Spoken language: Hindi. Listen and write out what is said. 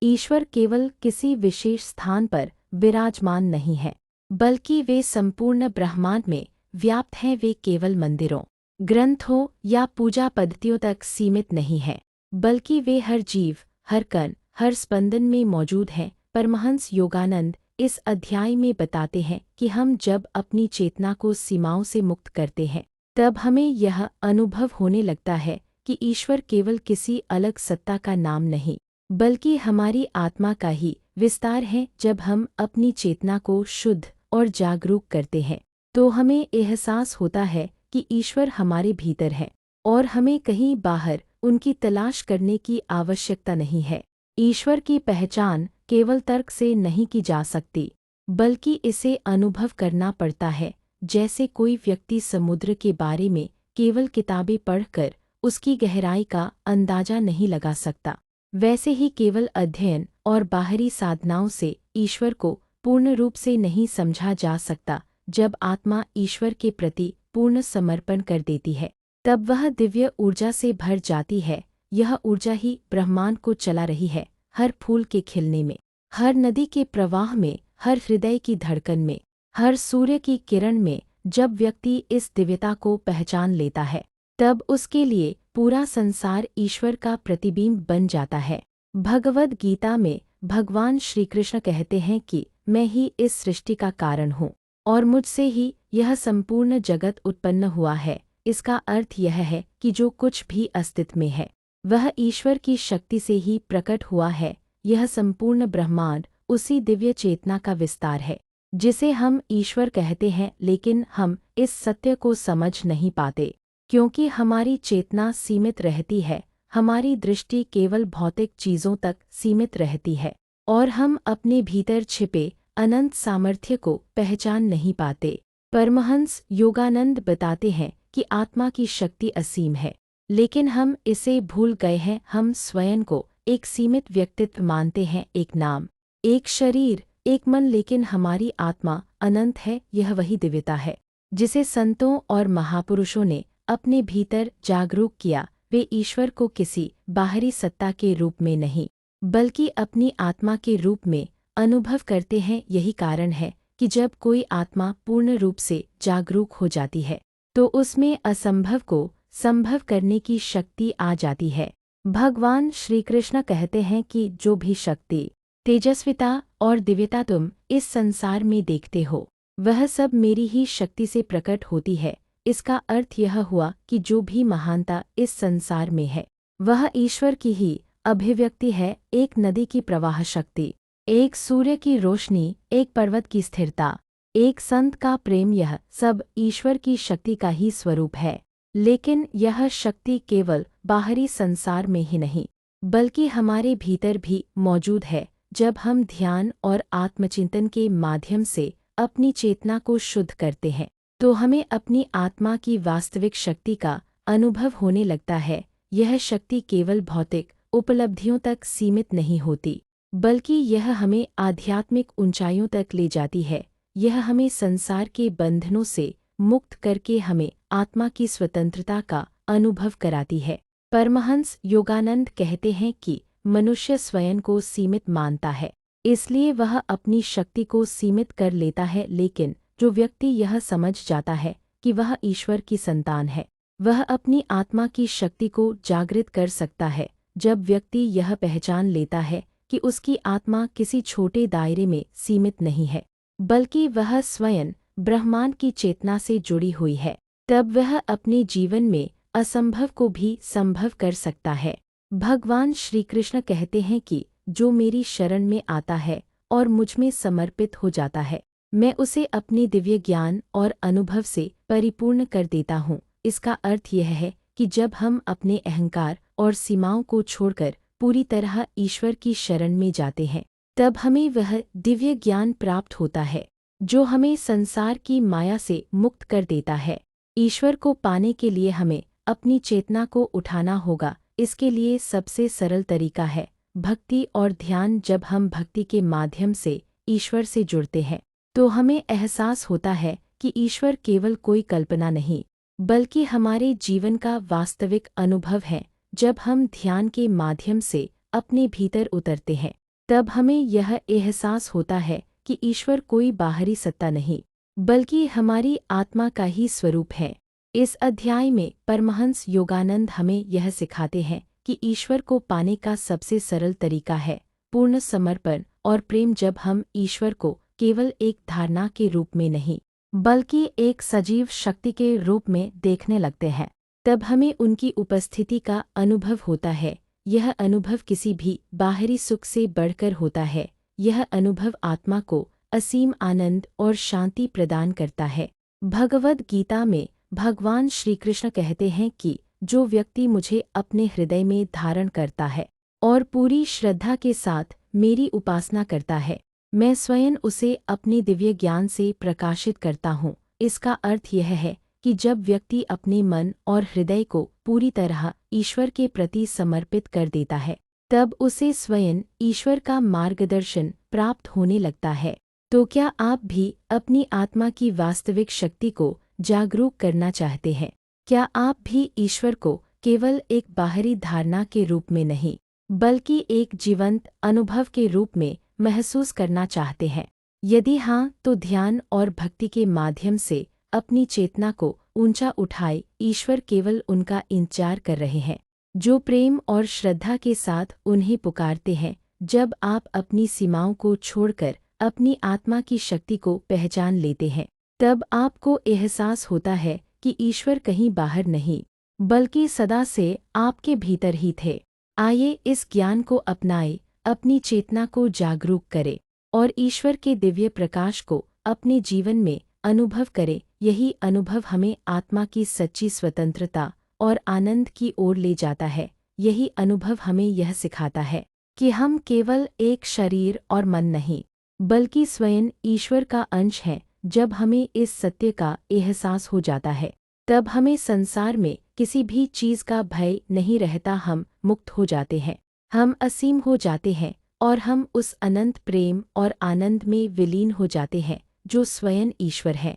ईश्वर केवल किसी विशेष स्थान पर विराजमान नहीं है, बल्कि वे संपूर्ण ब्रह्मांड में व्याप्त हैं। वे केवल मंदिरों, ग्रंथों या पूजा पद्धतियों तक सीमित नहीं हैं, बल्कि वे हर जीव, हर कण, हर स्पंदन में मौजूद हैं। परमहंस योगानंद इस अध्याय में बताते हैं कि हम जब अपनी चेतना को सीमाओं से मुक्त करते हैं, तब हमें यह अनुभव होने लगता है कि ईश्वर केवल किसी अलग सत्ता का नाम नहीं, बल्कि हमारी आत्मा का ही विस्तार है। जब हम अपनी चेतना को शुद्ध और जागरूक करते हैं, तो हमें एहसास होता है कि ईश्वर हमारे भीतर है और हमें कहीं बाहर उनकी तलाश करने की आवश्यकता नहीं है। ईश्वर की पहचान केवल तर्क से नहीं की जा सकती, बल्कि इसे अनुभव करना पड़ता है। जैसे कोई व्यक्ति समुद्र के बारे में केवल किताबें पढ़कर उसकी गहराई का अंदाजा नहीं लगा सकता, वैसे ही केवल अध्ययन और बाहरी साधनाओं से ईश्वर को पूर्ण रूप से नहीं समझा जा सकता। जब आत्मा ईश्वर के प्रति पूर्ण समर्पण कर देती है, तब वह दिव्य ऊर्जा से भर जाती है। यह ऊर्जा ही ब्रह्मांड को चला रही है, हर फूल के खिलने में, हर नदी के प्रवाह में, हर हृदय की धड़कन में, हर सूर्य की किरण में। जब व्यक्ति इस दिव्यता को पहचान लेता है, तब उसके लिए पूरा संसार ईश्वर का प्रतिबिंब बन जाता है। भगवद गीता में भगवान श्री कृष्ण कहते हैं कि मैं ही इस सृष्टि का कारण हूँ और मुझसे ही यह संपूर्ण जगत उत्पन्न हुआ है। इसका अर्थ यह है कि जो कुछ भी अस्तित्व में है, वह ईश्वर की शक्ति से ही प्रकट हुआ है। यह संपूर्ण ब्रह्मांड उसी दिव्य चेतना का विस्तार है, जिसे हम ईश्वर कहते हैं। लेकिन हम इस सत्य को समझ नहीं पाते, क्योंकि हमारी चेतना सीमित रहती है, हमारी दृष्टि केवल भौतिक चीज़ों तक सीमित रहती है और हम अपने भीतर छिपे अनंत सामर्थ्य को पहचान नहीं पाते। परमहंस योगानंद बताते हैं कि आत्मा की शक्ति असीम है, लेकिन हम इसे भूल गए हैं। हम स्वयं को एक सीमित व्यक्तित्व मानते हैं, एक नाम, एक शरीर, एक मन, लेकिन हमारी आत्मा अनंत है। यह वही दिव्यता है जिसे संतों और महापुरुषों ने अपने भीतर जागरूक किया। वे ईश्वर को किसी बाहरी सत्ता के रूप में नहीं, बल्कि अपनी आत्मा के रूप में अनुभव करते हैं। यही कारण है कि जब कोई आत्मा पूर्ण रूप से जागरूक हो जाती है, तो उसमें असंभव को संभव करने की शक्ति आ जाती है। भगवान श्री कृष्ण कहते हैं कि जो भी शक्ति, तेजस्विता और दिव्यता तुम इस संसार में देखते हो, वह सब मेरी ही शक्ति से प्रकट होती है। इसका अर्थ यह हुआ कि जो भी महानता इस संसार में है, वह ईश्वर की ही अभिव्यक्ति है। एक नदी की प्रवाह शक्ति, एक सूर्य की रोशनी, एक पर्वत की स्थिरता, एक संत का प्रेम, यह सब ईश्वर की शक्ति का ही स्वरूप है। लेकिन यह शक्ति केवल बाहरी संसार में ही नहीं, बल्कि हमारे भीतर भी मौजूद है। जब हम ध्यान और आत्मचिंतन के माध्यम से अपनी चेतना को शुद्ध करते हैं, तो हमें अपनी आत्मा की वास्तविक शक्ति का अनुभव होने लगता है। यह शक्ति केवल भौतिक उपलब्धियों तक सीमित नहीं होती, बल्कि यह हमें आध्यात्मिक ऊंचाइयों तक ले जाती है। यह हमें संसार के बंधनों से मुक्त करके हमें आत्मा की स्वतंत्रता का अनुभव कराती है। परमहंस योगानंद कहते हैं कि मनुष्य स्वयं को सीमित मानता है, इसलिए वह अपनी शक्ति को सीमित कर लेता है। लेकिन जो व्यक्ति यह समझ जाता है कि वह ईश्वर की संतान है, वह अपनी आत्मा की शक्ति को जागृत कर सकता है। जब व्यक्ति यह पहचान लेता है कि उसकी आत्मा किसी छोटे दायरे में सीमित नहीं है, बल्कि वह स्वयं ब्रह्मांड की चेतना से जुड़ी हुई है, तब वह अपने जीवन में असंभव को भी संभव कर सकता है। भगवान श्री कृष्ण कहते हैं कि जो मेरी शरण में आता है और मुझमें समर्पित हो जाता है, मैं उसे अपने दिव्य ज्ञान और अनुभव से परिपूर्ण कर देता हूँ। इसका अर्थ यह है कि जब हम अपने अहंकार और सीमाओं को छोड़कर पूरी तरह ईश्वर की शरण में जाते हैं, तब हमें वह दिव्य ज्ञान प्राप्त होता है जो हमें संसार की माया से मुक्त कर देता है। ईश्वर को पाने के लिए हमें अपनी चेतना को उठाना होगा। इसके लिए सबसे सरल तरीका है भक्ति और ध्यान। जब हम भक्ति के माध्यम से ईश्वर से जुड़ते हैं, तो हमें एहसास होता है कि ईश्वर केवल कोई कल्पना नहीं, बल्कि हमारे जीवन का वास्तविक अनुभव है। जब हम ध्यान के माध्यम से अपने भीतर उतरते हैं, तब हमें यह एहसास होता है कि ईश्वर कोई बाहरी सत्ता नहीं, बल्कि हमारी आत्मा का ही स्वरूप है। इस अध्याय में परमहंस योगानंद हमें यह सिखाते हैं कि ईश्वर को पाने का सबसे सरल तरीका है पूर्ण समर्पण और प्रेम। जब हम ईश्वर को केवल एक धारणा के रूप में नहीं, बल्कि एक सजीव शक्ति के रूप में देखने लगते हैं, तब हमें उनकी उपस्थिति का अनुभव होता है। यह अनुभव किसी भी बाहरी सुख से बढ़कर होता है। यह अनुभव आत्मा को असीम आनंद और शांति प्रदान करता है। भगवद गीता में भगवान श्री कृष्ण कहते हैं कि जो व्यक्ति मुझे अपने हृदय में धारण करता है और पूरी श्रद्धा के साथ मेरी उपासना करता है, मैं स्वयं उसे अपने दिव्य ज्ञान से प्रकाशित करता हूँ। इसका अर्थ यह है कि जब व्यक्ति अपने मन और हृदय को पूरी तरह ईश्वर के प्रति समर्पित कर देता है, तब उसे स्वयं ईश्वर का मार्गदर्शन प्राप्त होने लगता है। तो क्या आप भी अपनी आत्मा की वास्तविक शक्ति को जागरूक करना चाहते हैं? क्या आप भी ईश्वर को केवल एक बाहरी धारणा के रूप में नहीं, बल्कि एक जीवंत अनुभव के रूप में महसूस करना चाहते हैं? यदि हाँ, तो ध्यान और भक्ति के माध्यम से अपनी चेतना को ऊंचा उठाए। ईश्वर केवल उनका इंतजार कर रहे हैं जो प्रेम और श्रद्धा के साथ उन्हें पुकारते हैं। जब आप अपनी सीमाओं को छोड़कर अपनी आत्मा की शक्ति को पहचान लेते हैं, तब आपको एहसास होता है कि ईश्वर कहीं बाहर नहीं, बल्कि सदा से आपके भीतर ही थे। आइए इस ज्ञान को अपनाएं, अपनी चेतना को जागरूक करें और ईश्वर के दिव्य प्रकाश को अपने जीवन में अनुभव करें। यही अनुभव हमें आत्मा की सच्ची स्वतंत्रता और आनंद की ओर ले जाता है। यही अनुभव हमें यह सिखाता है कि हम केवल एक शरीर और मन नहीं, बल्कि स्वयं ईश्वर का अंश हैं। जब हमें इस सत्य का एहसास हो जाता है, तब हमें संसार में किसी भी चीज़ का भय नहीं रहता। हम मुक्त हो जाते हैं, हम असीम हो जाते हैं और हम उस अनंत प्रेम और आनंद में विलीन हो जाते हैं जो स्वयं ईश्वर है।